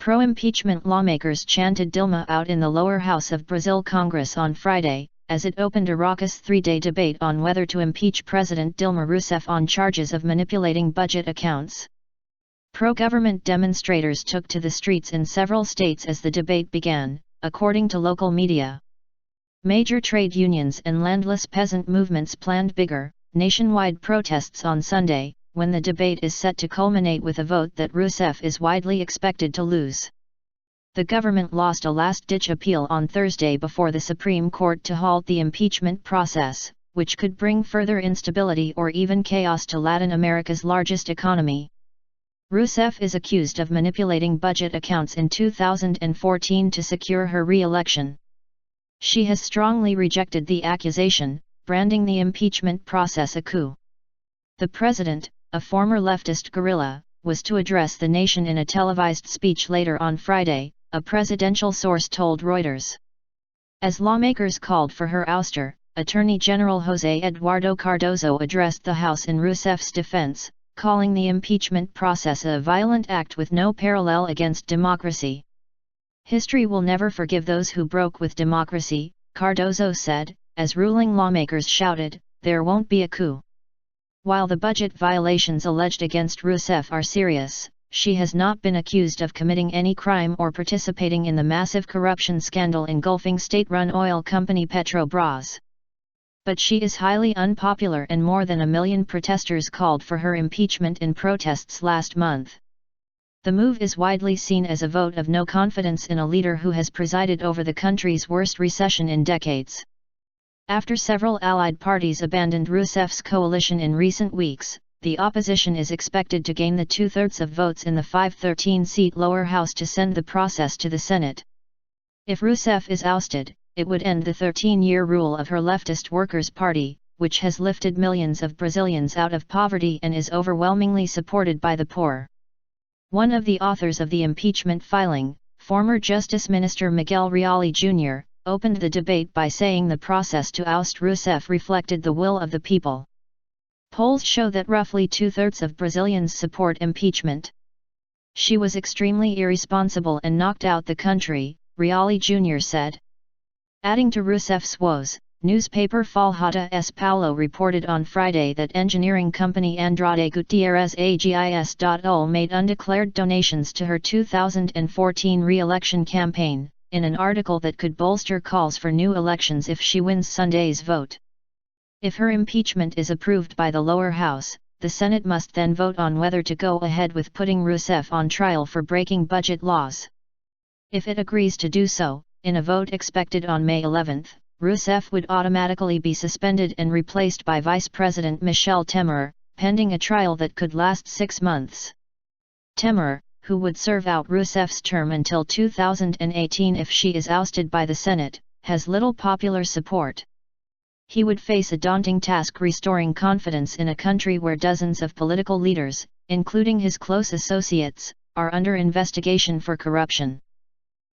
Pro-impeachment lawmakers chanted Dilma out in the lower house of Brazil Congress on Friday, as it opened a raucous three-day debate on whether to impeach President Dilma Rousseff on charges of manipulating budget accounts. Pro-government demonstrators took to the streets in several states as the debate began, according to local media. Major trade unions and landless peasant movements planned bigger, nationwide protests on Sunday, when the debate is set to culminate with a vote that Rousseff is widely expected to lose. The government lost a last-ditch appeal on Thursday before the Supreme Court to halt the impeachment process, which could bring further instability or even chaos to Latin America's largest economy. Rousseff is accused of manipulating budget accounts in 2014 to secure her re-election. She has strongly rejected the accusation, branding the impeachment process a coup. The president, a former leftist guerrilla, was to address the nation in a televised speech later on Friday, a presidential source told Reuters. As lawmakers called for her ouster, Attorney General José Eduardo Cardoso addressed the House in Rousseff's defense, calling the impeachment process a violent act with no parallel against democracy. History will never forgive those who broke with democracy, Cardoso said, as ruling lawmakers shouted, "There won't be a coup." While the budget violations alleged against Rousseff are serious, she has not been accused of committing any crime or participating in the massive corruption scandal engulfing state-run oil company Petrobras. But she is highly unpopular and more than 1 million protesters called for her impeachment in protests last month. The move is widely seen as a vote of no confidence in a leader who has presided over the country's worst recession in decades. After several allied parties abandoned Rousseff's coalition in recent weeks, the opposition is expected to gain the 2/3 of votes in the 513-seat lower house to send the process to the Senate. If Rousseff is ousted, it would end the 13-year rule of her leftist Workers' Party, which has lifted millions of Brazilians out of poverty and is overwhelmingly supported by the poor. One of the authors of the impeachment filing, former Justice Minister Miguel Reale Jr., opened the debate by saying the process to oust Rousseff reflected the will of the people. Polls show that roughly 2/3 of Brazilians support impeachment. She was extremely irresponsible and knocked out the country, Reale Jr. said. Adding to Rousseff's woes, newspaper Folha de Paulo reported on Friday that engineering company Andrade Gutierrez AGIS.ol made undeclared donations to her 2014 re-election campaign, in an article that could bolster calls for new elections if she wins Sunday's vote. If her impeachment is approved by the lower house, the Senate must then vote on whether to go ahead with putting Rousseff on trial for breaking budget laws. If it agrees to do so, in a vote expected on May 11, Rousseff would automatically be suspended and replaced by Vice President Michel Temer, pending a trial that could last 6 months. Temer, who would serve out Rousseff's term until 2018 if she is ousted by the Senate, has little popular support. He would face a daunting task restoring confidence in a country where dozens of political leaders, including his close associates, are under investigation for corruption.